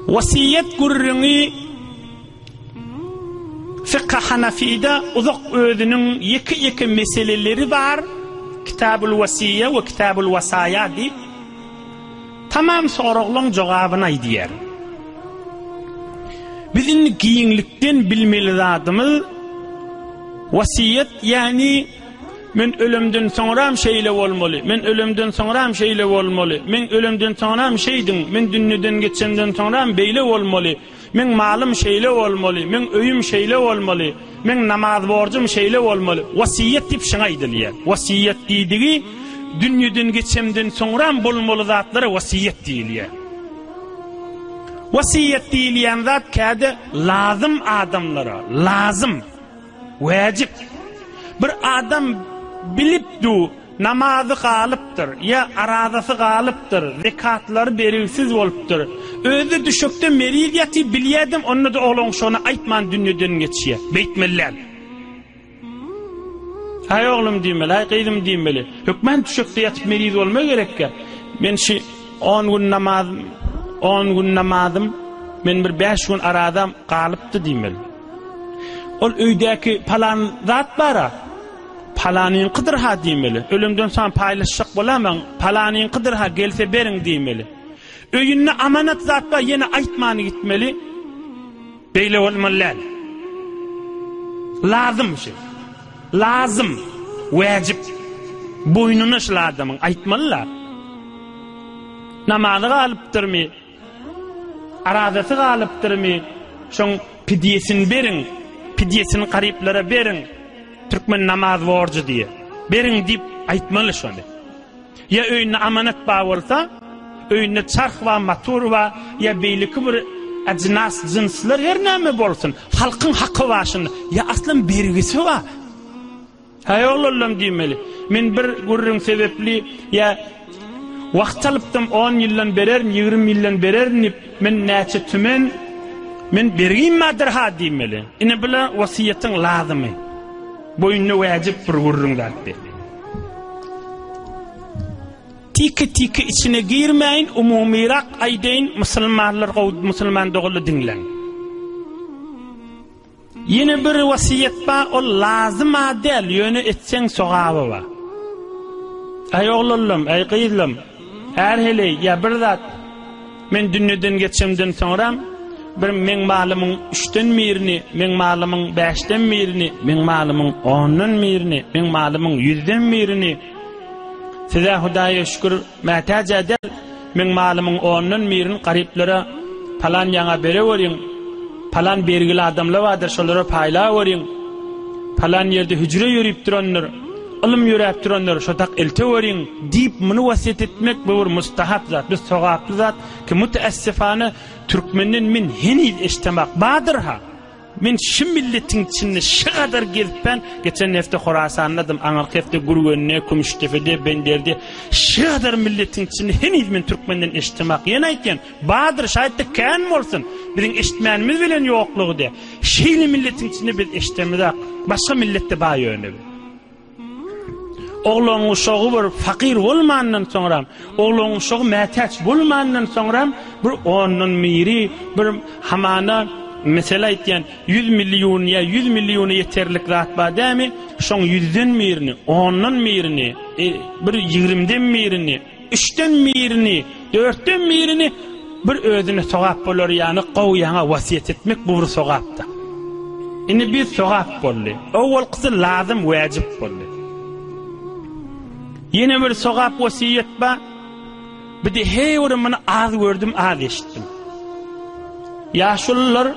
Wasiyet gurrüňi Fiqh Hanafi'de uzak özünün iki meseleleri var. Kitabul Vasiye ve Kitabul Vasaya deyip tamam soruğun cevabını aydiyer. Bizim giyinlikten bilmeli zatımız vasiyet, yani men ölümden sonra şeyle olmalı, men ölümden sonra şeyle olmalı, men ölümden sonra şeydim, men dünyeden geçenden sonra beyle olmalı, men malım şeyle olmalı, men öyüm şeyle olmalı, men namaz borcum şeyle olmalı. Vasiyet dip şuna idiliyer. Vasiyet dediği dünyadan geçenden sonra bolmalı zatlara vasiyet deyiliyer. Vasiyet deyilen zat kâde lazım adamlara, lazım, vacip. Bir adam bilipdu namazı galıptır, ya aradası galıptır, zekatları berilsiz oluptur. Özü düşükte meridiyeti bilyedim, onu da oğlum şuna aytman dünyadan geçiye. Beytmeller. Hay oğlum diymeli, hay kıydım diymeli. Hükmen düşükte yatıp merid olma gerek ya. Ben 10 gün namazım, men bir 5 gün aradam galıptı diymeli. Ol öydeki palan zat bara, palanin qıdır ha diymeli. Ölümden sonra paylaşacak bolamam, palanin qıdır ha gelse berin diymeli. Öyünne amanat zat var, yine aytmanı gitmeli. Beyle olmalılar. Lazım şey. Lazım. Vacip. Boynunu şıladımın. Aytmalılar. Namazı galıptır mı? Aradası galıptır mı? Şun pidyesini berin. Pidyesini gariplere berin. Türkmen namaz borcu diye. Berin deyip aytmalı şöyle. Ya öyünne amanat bağ olsa, öyünne çarx va, motor va, ya beyliki bir acnas, cinsler her neme bolsun. Halkın hakkı başında. Ya aslan bergisi va. Hay oğlum diymeli. Men bir gurrun sebepli, ya vaqt alıptım 10 yıldan berer, 20 yıldan berer, men näçe tümen, men bergin madır ha diymeli. Ine bila vasiyetin lazımı. Boyunlu vacip bir gurrun zattı. Tiki içine girmeyin, umumirak aydeyin Müslüman doğulu dinlen. Yine bir vasiyet ba, o lazım adel, yönü etsen soğabı va. Ay oğlum, ay kıyılım, her hele ya bir zat, men dünyadan geçimden sonra, bir men malımın 3'ten mirini, men malımın 5'ten mirini, men malımın 10'dan mirini, men malımın 100'den mirini, size Hudaya şükür mehtaç eder, men malımın 10'dan mirini gariplere falan yana bere verin, falan bergili adamlar vardır, şolara payla verin, falan yerde hücre yürüyüp duranlar, ilm yürüyüp duranlar, şotak elte verin, deyip bunu vasiyet etmek bu bir mustahap zat, bir sogaplı zat, ki müteessifane Türkmenin min heniz iştemak badır ha. Men şu milletin içinde şu kadar gezip ben, geçen hafta Khorasan'ladım, Anark hafta Gurgönne, Kumuştepe'de, Bender'de, şu kadar milletin içinde heniz min Türkmenin iştemak yenayken, badır şayet de kâin olsun, bizim iştmenimiz bilen yokluğu de, şeyli milletin içinde biz iştemizak, başka millette bağ yönü. Oğlun uşağı bir fakir olmandan sonra, oğlun uşağı mehtaç bulmandan sonra, bir onun miri, bir hamana, mesela etken 100 milyon ya 100 milyonu yeterlik zat badami, şon 100'den mirini, 10'dan mirini, bir 20'den mirini, 3'ten mirini, 4'ten mirini, bir özüne sogap bolor, yani qowyana vasiyet etmek bu bir sogapda. Ini bir sogap bolly. Awal qısı lazım, vacip bolly. Yine bir sogap vasiyet ba, bir de heyurum bana az gördüm, az eşittim. Yaşlı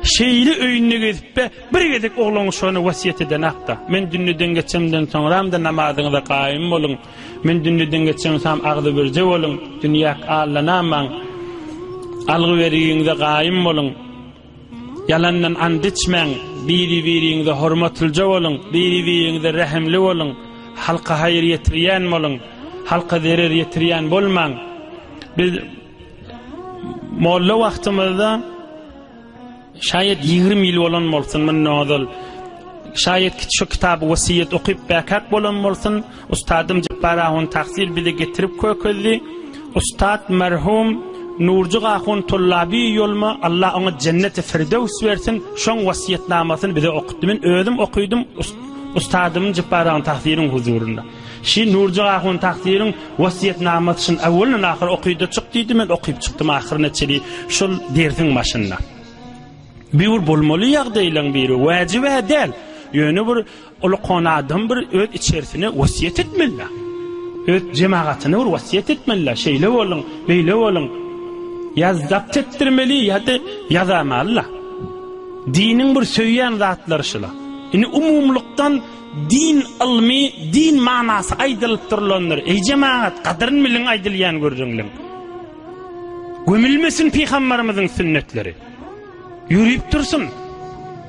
şeyli öyünne gezip bir gedek oğlun şonu vasiyet eden akta. Men dünyadan geçimden sonra da namazınıza kaim olun. Men dünyadan geçimsam ağzı birce olun. Dünyak ağlanaman. Algı veriyinizde kaim olun. Yalandan and içmen. Biri-birinize hormatılca olun. Biri-birinize rahimli olun. Halka hayır yetiriyen olun. Halka zarar yetiriyen bolman. Biz molla vaqtimizda şayet 20 yıl olan bolsun, men nozul şayet şu kitabı vasiyet okuyup bakak bolan bolsun, ustadım Jabbarahun taksir bile getirip kököldi. Ustad merhum Nurcu Gahun Tullabi yolma Allah ona cennet-i firdevs versin. Şon vasiyetnamasını bize okuttu. Men özüm okuydum ustadım Jabbarahun taksirin huzurunda. Şi Nurcu Gahun taksirin vasiyetnamasını awwaldan ahir okuydu çıktıydı, men okuyup çıktım ahirine çeli şol dersin başında. Bir bolmaly ýagdaýlaryň biri wajib edel. Ýöne bir ulu konadan bir öz içerisine wasiyet etmeli. Öz cemaatine bir wasiyet etmeli. Şeýle bolun, beýle bolun. Yazdapt etdirmeli ýa-da ýazamaly. Dinin bir söýýän zatlar şula. Ine umumlukdan din ilmi, din manasy aýdylyp durulanlar. Ey cemaat, kadryn bilen aýdylýan görjüňler. Gömülmesin Peygamberimizin sünnetleri. Yürüyüp dursun.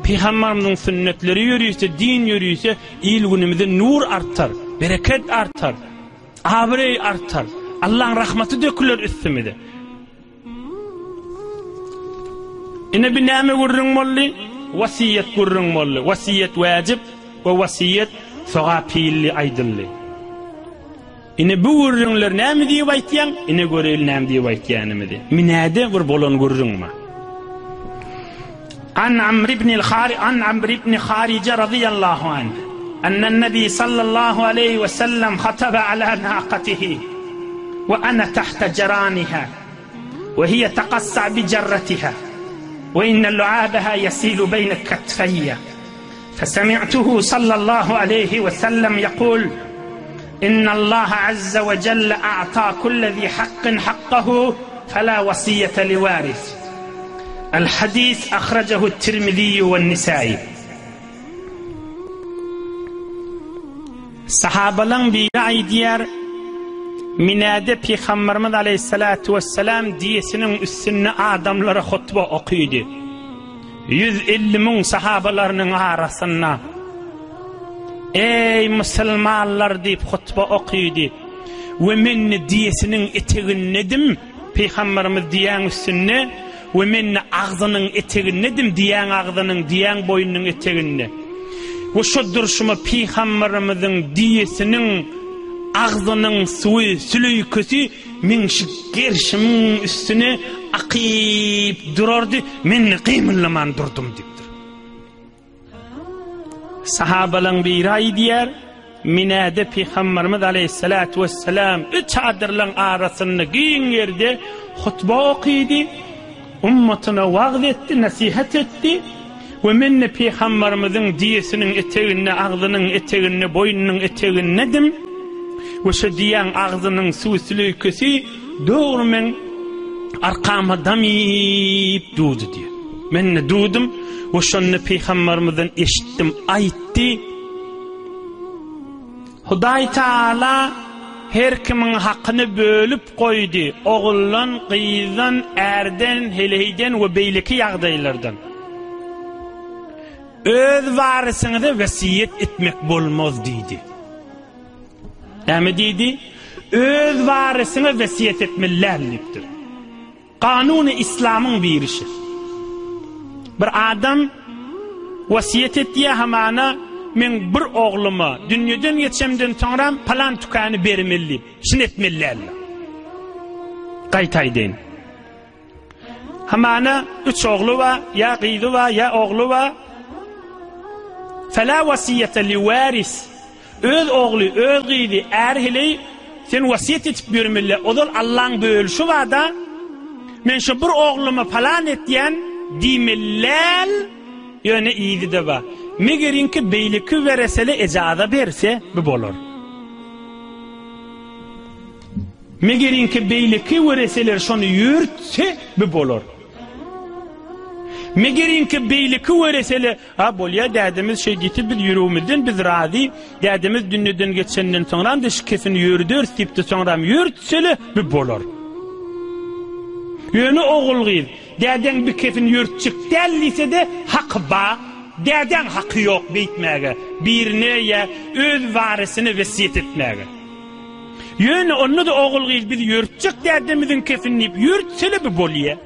Peygamberimizin sünnetleri yürüyse, din yürüyse, il günümüzde nur artar, bereket artar, abrey artar. Allah'ın rahmeti dökülür üstümüzde. Ine bir näme gurrun molli? Vasiyet gurrun molli. Vasiyet wajib ve vasiyet sogapilli aydılli. Ine bu gurrunlar näme diýip aýtýan? Ine görel näme diýip aýtýanymydy. Minäde bir bolan gurrunma. عن عمرو بن خارجة رضي الله عنه أن النبي صلى الله عليه وسلم خطب على ناقته وأنا تحت جرانها وهي تقصع بجرتها وإن لعابها يسيل بين كتفي فسمعته صلى الله عليه وسلم يقول إن الله عز وجل أعطى كل ذي حق حقه فلا وصية لوارث. الحديث أخرجه الترمذي والنسائي. Sahabalan bir aýdýar, minade Peygamberimiz aleyhissalatu vesselam diyesinin üstüne adamlara hutba okuydu. 150 min sahabalarynyň arasynda ey musulmanlar diýip hutba okuydu. Ve men diyesinin eteginnedim Peygamberimiz diýen üstüne ve men ağzının eteginnedim diýen ağzının diýen boyunun eteginne. Ve şu duruşuma Peygamberimizin diyesinin ağzının suyu sülüyküsü men şu gerşimin üstüne akyp durardy, men qymylman durdum dipdir. Sahabalan bir aýdýar, minade Peygamberimiz aleyhissalatu vesselam üç adyrlaň arasynda giň ýerde hutba okuydy. Ummatına vaaz etti, nasihat etti. Ve menne Peygamberimizin diyesinin eteğine, ağzının eteğine, boynunun eteğine dedim. Ve şu diyen ağzının süslüykesi doğru men arkama damip dudu diye. Menne dudum ve şunu Peygamberimizin eşittim, aytti. Hudaý Taala her kimin hakkını bölüp koydu. Oğullan, kıyızdan, erden, heleyden ve beyleki yağdaylardan. Öz varisine de vesiyet etmek bolmaz dedi. Näme dedi? Öz varisine vesiyet etmelerliktir. Kanunu İslam'ın bir işi. Bir adam vesiyet etdiği hamana men bir oğluma dünýeden geçemden sonra palan tükany bermeli, şunu etmeliler. Gaýtaýdyn. Hamana 3 oğlu var, ya gyýdy var, ya oğlu var. Fela vasiyete li waris. Öz oğlu, öz gyýdy, erhili sen vasiyet etip bermeli. Odal Allah'ın bölüşü var da men şu bir oğluma palan etdiýän diýmeliler. Ýöne iýdi de var. Megerinki beyliki vereseli ecaza berse bu bolur. Megerinki beyliki vereseler şonu yürtse bu bolur. Megerinki beyliki vereseler ha bolya dädimiz şey gitip biz yürümizden biz razi dädimiz dünýeden geçenden soňra da şu kefini yürüdür tipti soňra yürtseli bu bolur. Ýöne oğul gyz däden bir kefini yürtçik dällise de hak ba. Däden hakkı yok beýtmäge, birine ya öz varisini vesiyet etmäge. Ýöne onu da oğul gyz biz yürtçik dädemizin kefini yürtseli bir bolýa.